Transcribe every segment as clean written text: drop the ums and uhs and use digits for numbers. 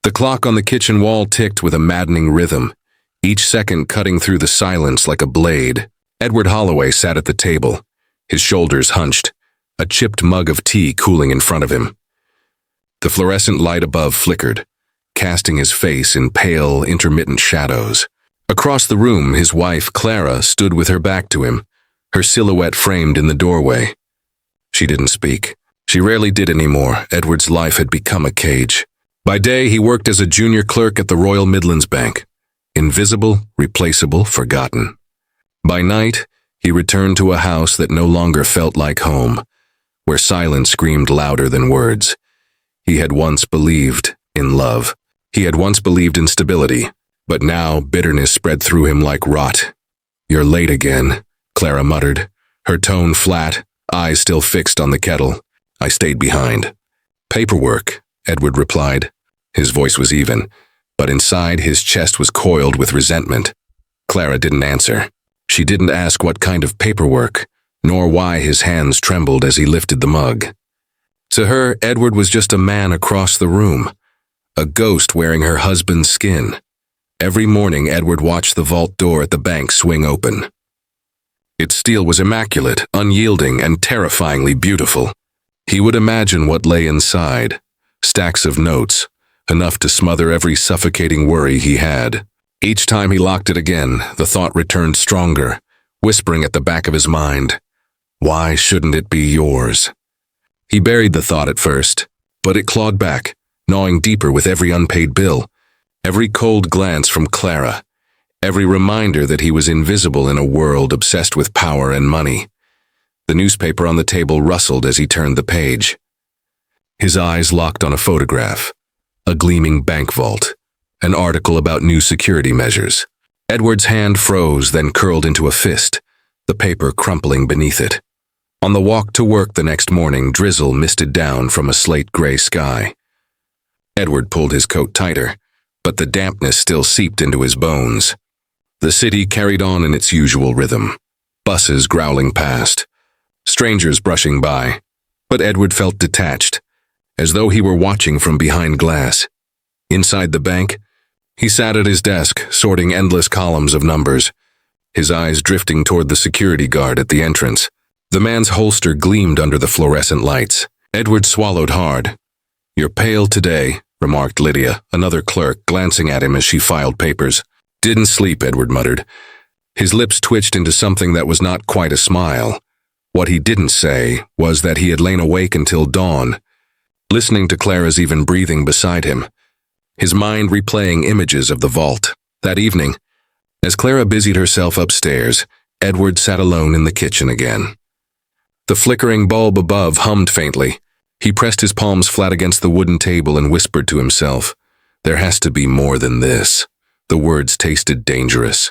The clock on the kitchen wall ticked with a maddening rhythm, each second cutting through the silence like a blade. Edward Holloway sat at the table, his shoulders hunched, a chipped mug of tea cooling in front of him. The fluorescent light above flickered, casting his face in pale, intermittent shadows. Across the room, his wife, Clara, stood with her back to him, her silhouette framed in the doorway. She didn't speak. She rarely did anymore. Edward's life had become a cage. By day, he worked as a junior clerk at the Royal Midlands Bank. Invisible, replaceable, forgotten. By night, he returned to a house that no longer felt like home, where silence screamed louder than words. He had once believed in love. He had once believed in stability, but now bitterness spread through him like rot. "You're late again," Clara muttered, her tone flat, eyes still fixed on the kettle. "I stayed behind." "Paperwork," Edward replied. His voice was even, but inside his chest was coiled with resentment. Clara didn't answer. She didn't ask what kind of paperwork, nor why his hands trembled as he lifted the mug. To her, Edward was just a man across the room, a ghost wearing her husband's skin. Every morning, Edward watched the vault door at the bank swing open. Its steel was immaculate, unyielding, and terrifyingly beautiful. He would imagine what lay inside, stacks of notes, enough to smother every suffocating worry he had. Each time he locked it again, the thought returned stronger, whispering at the back of his mind, "Why shouldn't it be yours?" He buried the thought at first, but it clawed back, gnawing deeper with every unpaid bill, every cold glance from Clara, every reminder that he was invisible in a world obsessed with power and money. The newspaper on the table rustled as he turned the page. His eyes locked on a photograph, a gleaming bank vault, an article about new security measures. Edward's hand froze, then curled into a fist, the paper crumpling beneath it. On the walk to work the next morning, drizzle misted down from a slate-gray sky. Edward pulled his coat tighter, but the dampness still seeped into his bones. The city carried on in its usual rhythm, buses growling past, strangers brushing by, but Edward felt detached, as though he were watching from behind glass. Inside the bank, he sat at his desk, sorting endless columns of numbers, his eyes drifting toward the security guard at the entrance. The man's holster gleamed under the fluorescent lights. Edward swallowed hard. "You're pale today," remarked Lydia, another clerk, glancing at him as she filed papers. "Didn't sleep," Edward muttered. His lips twitched into something that was not quite a smile. What he didn't say was that he had lain awake until dawn, listening to Clara's even breathing beside him, his mind replaying images of the vault. That evening, as Clara busied herself upstairs, Edward sat alone in the kitchen again. The flickering bulb above hummed faintly. He pressed his palms flat against the wooden table and whispered to himself, "There has to be more than this." The words tasted dangerous.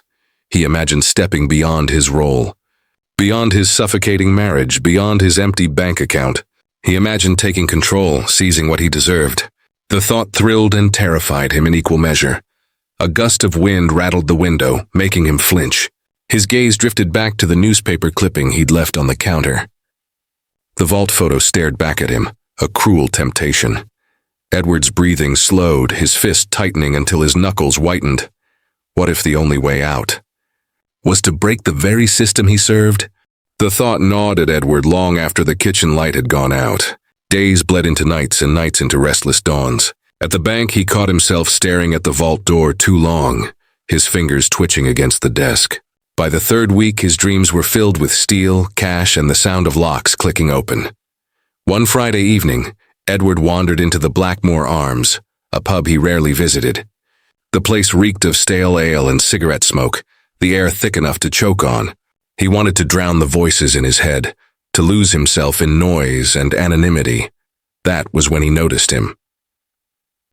He imagined stepping beyond his role, beyond his suffocating marriage, beyond his empty bank account. He imagined taking control, seizing what he deserved. The thought thrilled and terrified him in equal measure. A gust of wind rattled the window, making him flinch. His gaze drifted back to the newspaper clipping he'd left on the counter. The vault photo stared back at him, a cruel temptation. Edward's breathing slowed, his fist tightening until his knuckles whitened. What if the only way out was to break the very system he served? The thought gnawed at Edward long after the kitchen light had gone out. Days bled into nights and nights into restless dawns. At the bank, he caught himself staring at the vault door too long, his fingers twitching against the desk. By the third week, his dreams were filled with steel, cash, and the sound of locks clicking open. One Friday evening, Edward wandered into the Blackmore Arms, a pub he rarely visited. The place reeked of stale ale and cigarette smoke, the air thick enough to choke on. He wanted to drown the voices in his head, to lose himself in noise and anonymity. That was when he noticed him.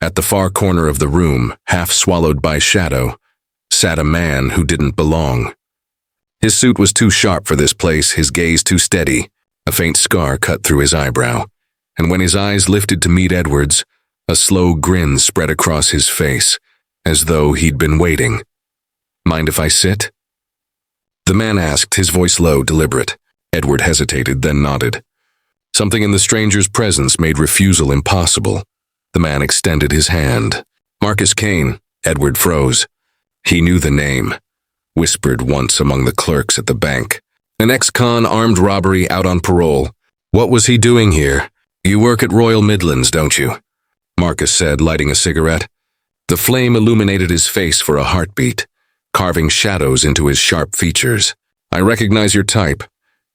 At the far corner of the room, half swallowed by shadow, sat a man who didn't belong. His suit was too sharp for this place, his gaze too steady. A faint scar cut through his eyebrow, and when his eyes lifted to meet Edward's, a slow grin spread across his face, as though he'd been waiting. "Mind if I sit?" The man asked, his voice low, deliberate. Edward hesitated, then nodded. Something in the stranger's presence made refusal impossible. The man extended his hand. Marcus Kane. Edward froze. He knew the name. Whispered once among the clerks at the bank. An ex-con armed robbery out on parole. What was he doing here? You work at Royal Midlands, don't you? Marcus said, lighting a cigarette. The flame illuminated his face for a heartbeat, carving shadows into his sharp features. I recognize your type.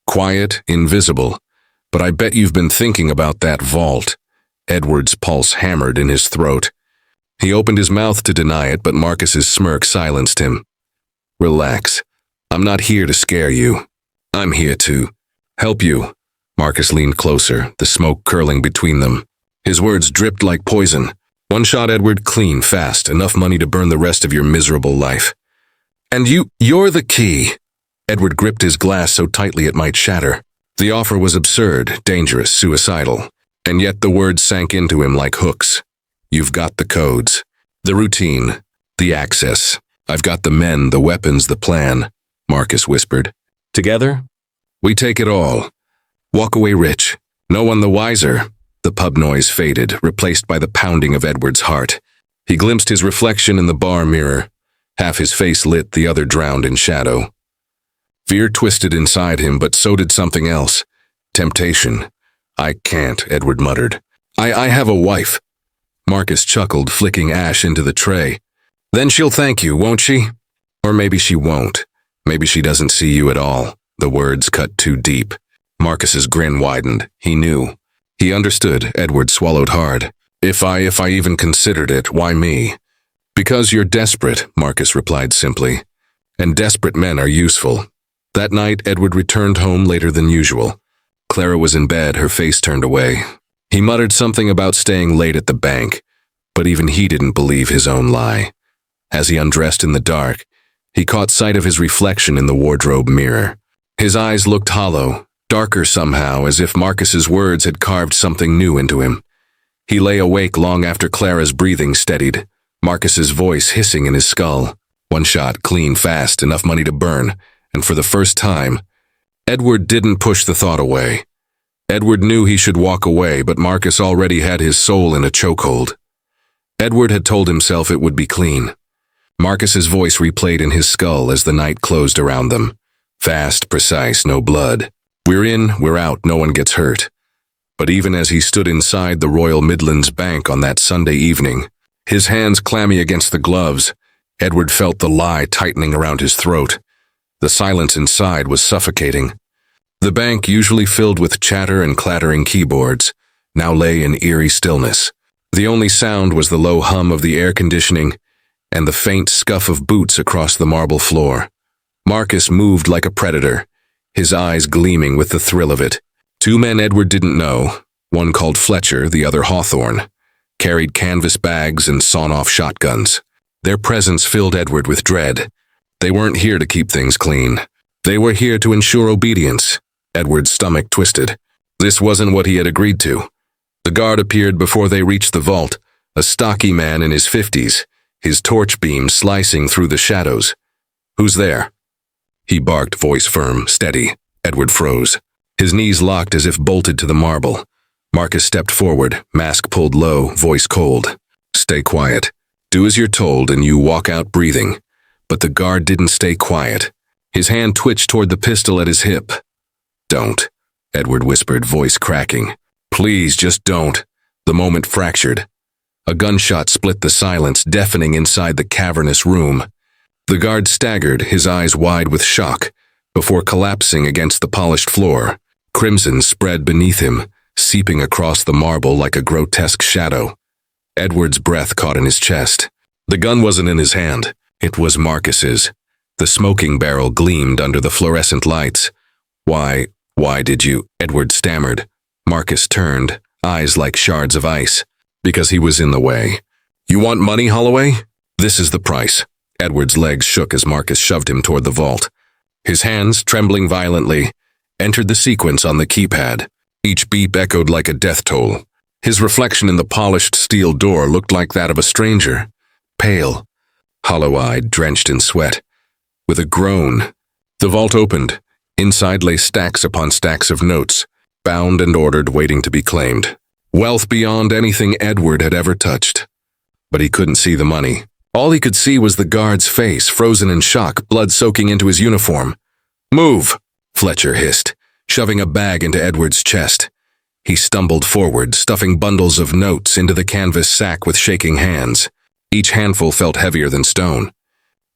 Quiet, invisible. But I bet you've been thinking about that vault. Edward's pulse hammered in his throat. He opened his mouth to deny it, but Marcus's smirk silenced him. Relax. I'm not here to scare you. I'm here to help you. Marcus leaned closer, the smoke curling between them. His words dripped like poison. One shot, Edward, clean, fast, enough money to burn the rest of your miserable life. And you're the key. Edward gripped his glass so tightly it might shatter. The offer was absurd, dangerous, suicidal. And yet the words sank into him like hooks. You've got the codes, the routine, the access. I've got the men, the weapons, the plan, Marcus whispered. Together, we take it all. Walk away rich, no one the wiser. The pub noise faded, replaced by the pounding of Edward's heart. He glimpsed his reflection in the bar mirror. Half his face lit, the other drowned in shadow. Fear twisted inside him, but so did something else. Temptation. I can't, Edward muttered. I have a wife. Marcus chuckled, flicking ash into the tray. Then she'll thank you, won't she? Or maybe she won't. Maybe she doesn't see you at all. The words cut too deep. Marcus's grin widened. He knew. He understood. Edward swallowed hard. If I even considered it, why me? Because you're desperate, Marcus replied simply. And desperate men are useful. That night, Edward returned home later than usual. Clara was in bed, her face turned away. He muttered something about staying late at the bank, but even he didn't believe his own lie. As he undressed in the dark, he caught sight of his reflection in the wardrobe mirror. His eyes looked hollow, darker somehow, as if Marcus's words had carved something new into him. He lay awake long after Clara's breathing steadied, Marcus's voice hissing in his skull. One shot, clean, fast, enough money to burn, and for the first time, Edward didn't push the thought away. Edward knew he should walk away, but Marcus already had his soul in a chokehold. Edward had told himself it would be clean. Marcus's voice replayed in his skull as the night closed around them. Fast, precise, no blood. We're in, we're out, no one gets hurt. But even as he stood inside the Royal Midlands Bank on that Sunday evening, his hands clammy against the gloves, Edward felt the lie tightening around his throat. The silence inside was suffocating. The bank, usually filled with chatter and clattering keyboards, now lay in eerie stillness. The only sound was the low hum of the air conditioning and the faint scuff of boots across the marble floor. Marcus moved like a predator, his eyes gleaming with the thrill of it. Two men Edward didn't know, one called Fletcher, the other Hawthorne, carried canvas bags and sawn-off shotguns. Their presence filled Edward with dread. They weren't here to keep things clean. They were here to ensure obedience. Edward's stomach twisted. This wasn't what he had agreed to. The guard appeared before they reached the vault, a stocky man in his 50s, his torch beam slicing through the shadows. Who's there? He barked, voice firm, steady. Edward froze. His knees locked as if bolted to the marble. Marcus stepped forward, mask pulled low, voice cold. Stay quiet. Do as you're told and you walk out breathing. But the guard didn't stay quiet. His hand twitched toward the pistol at his hip. Don't, Edward whispered, voice cracking. Please, just don't. The moment fractured. A gunshot split the silence, deafening inside the cavernous room. The guard staggered, his eyes wide with shock, before collapsing against the polished floor. Crimson spread beneath him, seeping across the marble like a grotesque shadow. Edward's breath caught in his chest. The gun wasn't in his hand. It was Marcus's. The smoking barrel gleamed under the fluorescent lights. Why did you? Edward stammered. Marcus turned, eyes like shards of ice. Because he was in the way. You want money, Holloway? This is the price. Edward's legs shook as Marcus shoved him toward the vault. His hands, trembling violently, entered the sequence on the keypad. Each beep echoed like a death toll. His reflection in the polished steel door looked like that of a stranger. Pale, hollow-eyed, drenched in sweat. With a groan, the vault opened. Inside lay stacks upon stacks of notes, bound and ordered, waiting to be claimed. Wealth beyond anything Edward had ever touched. but he couldn't see the money. All he could see was the guard's face, frozen in shock, blood soaking into his uniform. "Move!" Fletcher hissed, shoving a bag into Edward's chest. He stumbled forward, stuffing bundles of notes into the canvas sack with shaking hands. Each handful felt heavier than stone.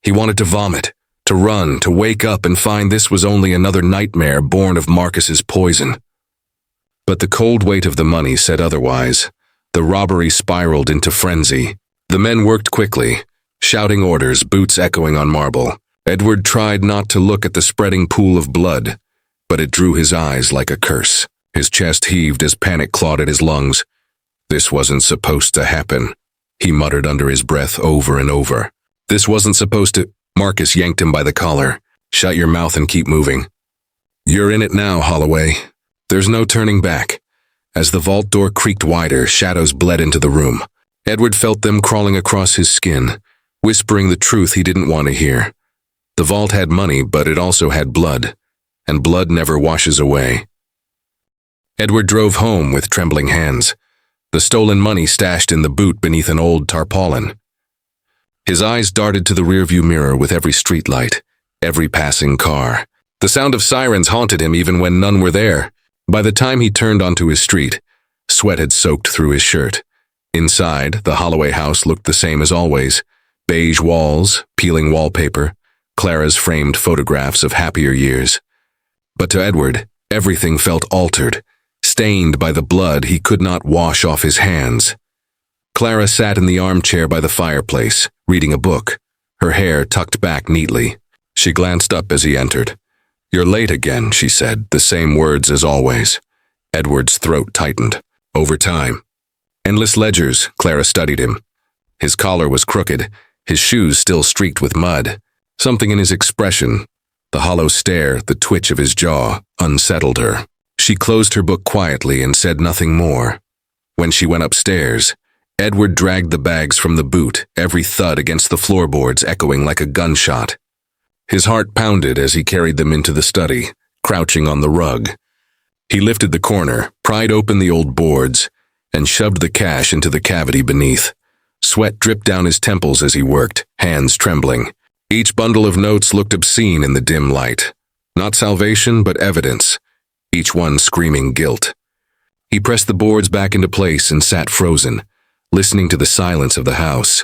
He wanted to vomit, to run, to wake up and find this was only another nightmare born of Marcus's poison. But the cold weight of the money said otherwise. The robbery spiraled into frenzy. The men worked quickly, shouting orders, boots echoing on marble. Edward tried not to look at the spreading pool of blood, but it drew his eyes like a curse. His chest heaved as panic clawed at his lungs. This wasn't supposed to happen, he muttered under his breath over and over. This wasn't supposed to— Marcus yanked him by the collar. "Shut your mouth and keep moving. You're in it now, Holloway. There's no turning back." As the vault door creaked wider, shadows bled into the room. Edward felt them crawling across his skin, whispering the truth he didn't want to hear. The vault had money, but it also had blood, and blood never washes away. Edward drove home with trembling hands, the stolen money stashed in the boot beneath an old tarpaulin. His eyes darted to the rearview mirror with every streetlight, every passing car. The sound of sirens haunted him even when none were there. By the time he turned onto his street, sweat had soaked through his shirt. Inside, the Holloway house looked the same as always. Beige walls, peeling wallpaper, Clara's framed photographs of happier years. But to Edward, everything felt altered, stained by the blood he could not wash off his hands. Clara sat in the armchair by the fireplace, reading a book, her hair tucked back neatly. She glanced up as he entered. "You're late again," she said, the same words as always. Edward's throat tightened. "Overtime." Endless ledgers, Clara studied him. His collar was crooked, his shoes still streaked with mud. Something in his expression, the hollow stare, the twitch of his jaw, unsettled her. She closed her book quietly and said nothing more. When she went upstairs, Edward dragged the bags from the boot, every thud against the floorboards echoing like a gunshot. His heart pounded as he carried them into the study, crouching on the rug. He lifted the corner, pried open the old boards, and shoved the cash into the cavity beneath. Sweat dripped down his temples as he worked, hands trembling. Each bundle of notes looked obscene in the dim light. Not salvation, but evidence, each one screaming guilt. He pressed the boards back into place and sat frozen, listening to the silence of the house.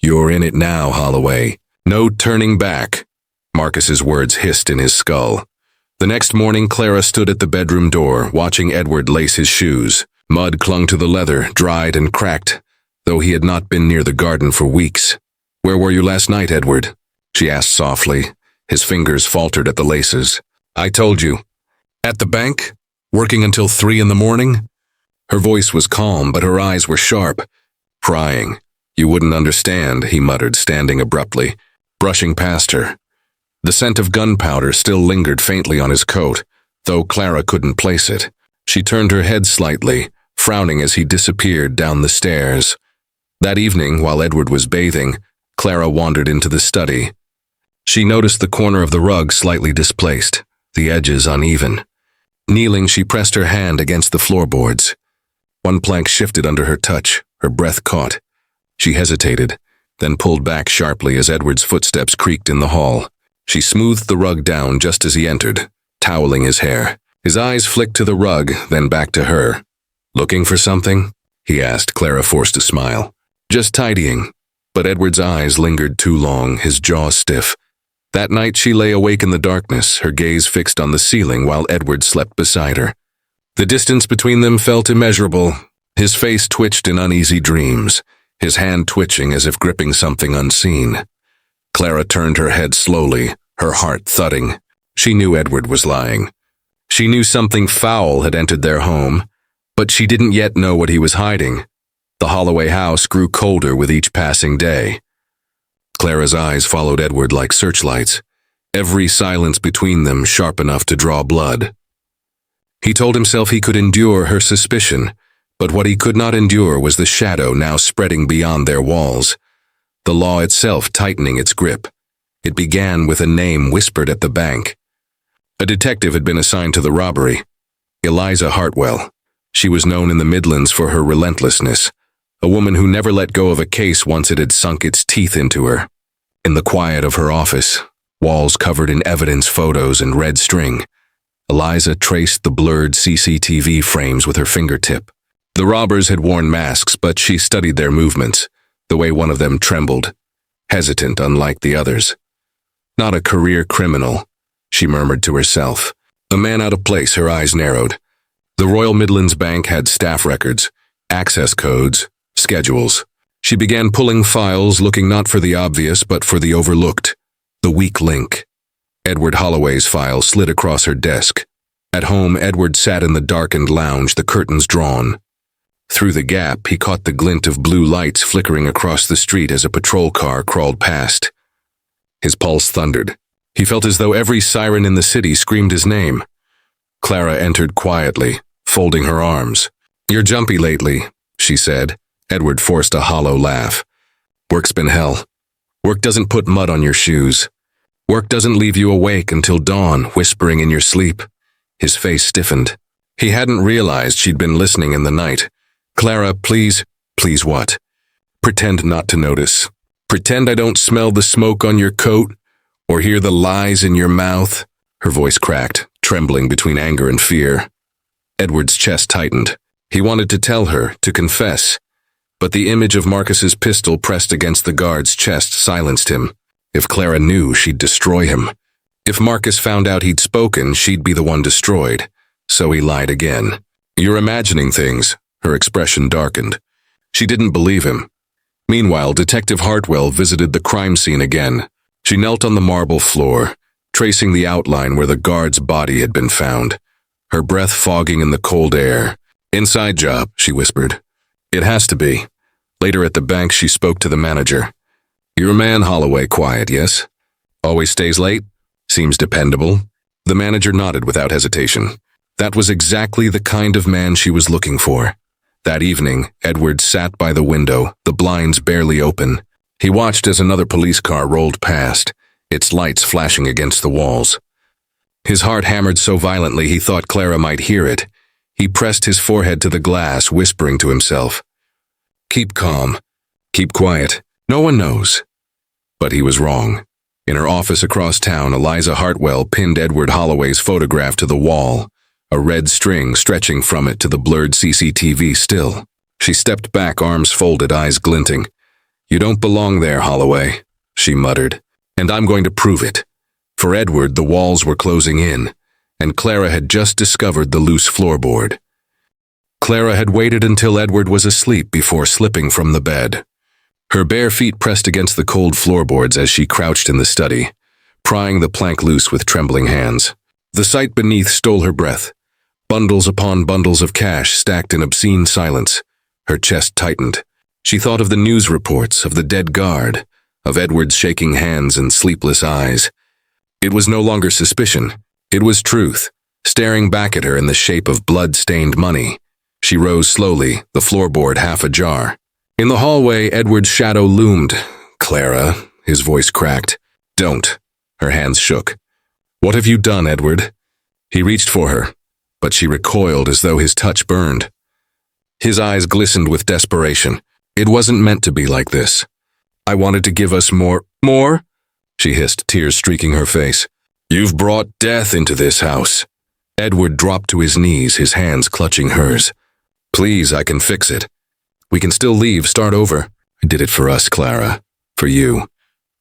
"You're in it now, Holloway. No turning back." Marcus's words hissed in his skull. The next morning, Clara stood at the bedroom door, watching Edward lace his shoes. Mud clung to the leather, dried and cracked, though he had not been near the garden for weeks. "Where were you last night, Edward?" she asked softly. His fingers faltered at the laces. "I told you. At the bank? Working until 3 in the morning?" Her voice was calm, but her eyes were sharp. "Crying. You wouldn't understand," he muttered, standing abruptly, brushing past her. The scent of gunpowder still lingered faintly on his coat, though Clara couldn't place it. She turned her head slightly, frowning as he disappeared down the stairs. That evening, while Edward was bathing, Clara wandered into the study. She noticed the corner of the rug slightly displaced, the edges uneven. Kneeling, she pressed her hand against the floorboards. One plank shifted under her touch, her breath caught. She hesitated, then pulled back sharply as Edward's footsteps creaked in the hall. She smoothed the rug down just as he entered, toweling his hair. His eyes flicked to the rug, then back to her. "Looking for something?" he asked. Clara forced a smile. "Just tidying." But Edward's eyes lingered too long, his jaw stiff. That night she lay awake in the darkness, her gaze fixed on the ceiling while Edward slept beside her. The distance between them felt immeasurable. His face twitched in uneasy dreams, his hand twitching as if gripping something unseen. Clara turned her head slowly, her heart thudding. She knew Edward was lying. She knew something foul had entered their home, but she didn't yet know what he was hiding. The Holloway house grew colder with each passing day. Clara's eyes followed Edward like searchlights, every silence between them sharp enough to draw blood. He told himself he could endure her suspicion, but what he could not endure was the shadow now spreading beyond their walls, the law itself tightening its grip. It began with a name whispered at the bank. A detective had been assigned to the robbery, Eliza Hartwell. She was known in the Midlands for her relentlessness, a woman who never let go of a case once it had sunk its teeth into her. In the quiet of her office, walls covered in evidence photos and red string, Eliza traced the blurred CCTV frames with her fingertip. The robbers had worn masks, but she studied their movements, the way one of them trembled, hesitant unlike the others. Not a career criminal, she murmured to herself. A man out of place, her eyes narrowed. The Royal Midlands Bank had staff records, access codes, schedules. She began pulling files, looking not for the obvious, but for the overlooked, the weak link. Edward Holloway's file slid across her desk. At home, Edward sat in the darkened lounge, the curtains drawn. Through the gap, he caught the glint of blue lights flickering across the street as a patrol car crawled past. His pulse thundered. He felt as though every siren in the city screamed his name. Clara entered quietly, folding her arms. "You're jumpy lately," she said. Edward forced a hollow laugh. "Work's been hell. Work doesn't put mud on your shoes. Work doesn't leave you awake until dawn, whispering in your sleep." His face stiffened. He hadn't realized she'd been listening in the night. "Clara, please." "Please what?" "Pretend not to notice. Pretend I don't smell the smoke on your coat or hear the lies in your mouth." Her voice cracked, trembling between anger and fear. Edward's chest tightened. He wanted to tell her, to confess, but the image of Marcus's pistol pressed against the guard's chest silenced him. If Clara knew, she'd destroy him. If Marcus found out he'd spoken, she'd be the one destroyed. So he lied again. "You're imagining things." Her expression darkened. She didn't believe him. Meanwhile, Detective Hartwell visited the crime scene again. She knelt on the marble floor, tracing the outline where the guard's body had been found, her breath fogging in the cold air. "Inside job," she whispered. "It has to be." Later at the bank, she spoke to the manager. "Your man Holloway quiet, yes? Always stays late? Seems dependable." The manager nodded without hesitation. That was exactly the kind of man she was looking for. That evening, Edward sat by the window, the blinds barely open. He watched as another police car rolled past, its lights flashing against the walls. His heart hammered so violently he thought Clara might hear it. He pressed his forehead to the glass, whispering to himself, "Keep calm. Keep quiet. No one knows." But he was wrong. In her office across town, Eliza Hartwell pinned Edward Holloway's photograph to the wall, a red string stretching from it to the blurred CCTV still. She stepped back, arms folded, eyes glinting. "You don't belong there, Holloway," she muttered, "and I'm going to prove it." For Edward, the walls were closing in, and Clara had just discovered the loose floorboard. Clara had waited until Edward was asleep before slipping from the bed. Her bare feet pressed against the cold floorboards as she crouched in the study, prying the plank loose with trembling hands. The sight beneath stole her breath. Bundles upon bundles of cash stacked in obscene silence. Her chest tightened. She thought of the news reports, of the dead guard, of Edward's shaking hands and sleepless eyes. It was no longer suspicion. It was truth, staring back at her in the shape of blood-stained money. She rose slowly, the floorboard half ajar. In the hallway, Edward's shadow loomed. "Clara," his voice cracked. "Don't." Her hands shook. "What have you done, Edward?" He reached for her, but she recoiled as though his touch burned. His eyes glistened with desperation. "It wasn't meant to be like this. I wanted to give us more." "More?" she hissed, tears streaking her face. "You've brought death into this house." Edward dropped to his knees, his hands clutching hers. "Please, I can fix it. We can still leave, start over." "I did it for us, Clara. For you."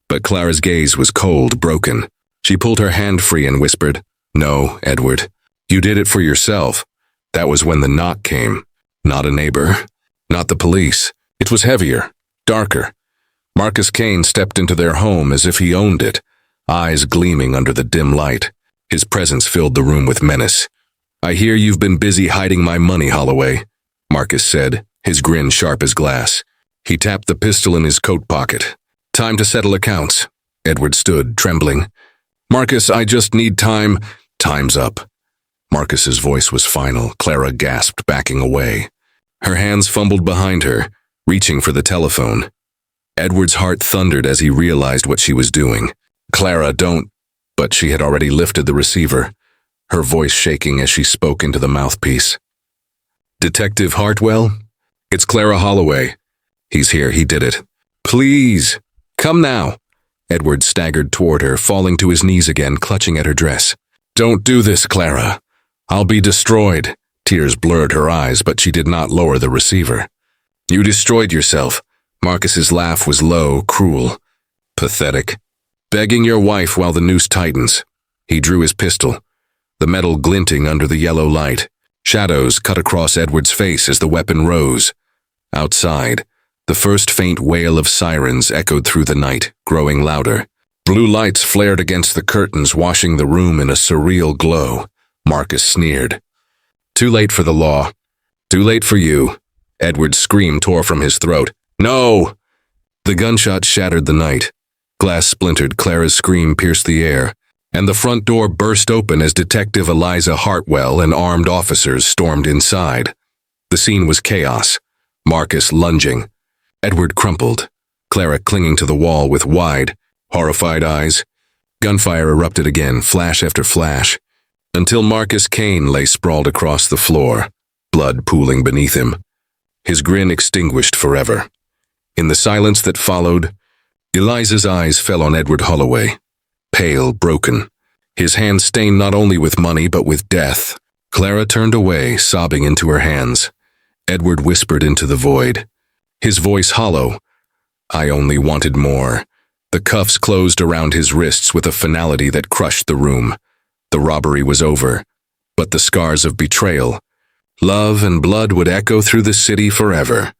But Clara's gaze was cold, broken. She pulled her hand free and whispered, "No, Edward. You did it for yourself." That was when the knock came. Not a neighbor. Not the police. It was heavier, darker. Marcus Kane stepped into their home as if he owned it, eyes gleaming under the dim light. His presence filled the room with menace. "I hear you've been busy hiding my money, Holloway," Marcus said, his grin sharp as glass. He tapped the pistol in his coat pocket. "Time to settle accounts." Edward stood, trembling. "Marcus, I just need time." "Time's up." Marcus's voice was final. Clara gasped, backing away. Her hands fumbled behind her, reaching for the telephone. Edward's heart thundered as he realized what she was doing. "Clara, don't..." But she had already lifted the receiver, her voice shaking as she spoke into the mouthpiece. "Detective Hartwell? It's Clara Holloway. He's here, he did it. Please, come now. Edward staggered toward her, falling to his knees again, clutching at her dress. Don't do this, Clara. I'll be destroyed. Tears blurred her eyes, but she did not lower the receiver. You destroyed yourself. Marcus's laugh was low, cruel. Pathetic. Begging your wife while the noose tightens. He drew his pistol, the metal glinting under the yellow light. Shadows cut across Edward's face as the weapon rose. Outside, the first faint wail of sirens echoed through the night, growing louder. Blue lights flared against the curtains, washing the room in a surreal glow. Marcus sneered. Too late for the law. Too late for you. Edward's scream tore from his throat. No! The gunshot shattered the night. Glass splintered, Clara's scream pierced the air, and the front door burst open as Detective Eliza Hartwell and armed officers stormed inside. The scene was chaos. Marcus lunging. Edward crumpled, Clara clinging to the wall with wide, horrified eyes. Gunfire erupted again, flash after flash, until Marcus Kane lay sprawled across the floor, blood pooling beneath him. His grin extinguished forever. In the silence that followed, Eliza's eyes fell on Edward Holloway, pale, broken, his hands stained not only with money but with death. Clara turned away, sobbing into her hands. Edward whispered into the void, his voice hollow. I only wanted more. The cuffs closed around his wrists with a finality that crushed the room. The robbery was over, but the scars of betrayal, love and blood would echo through the city forever.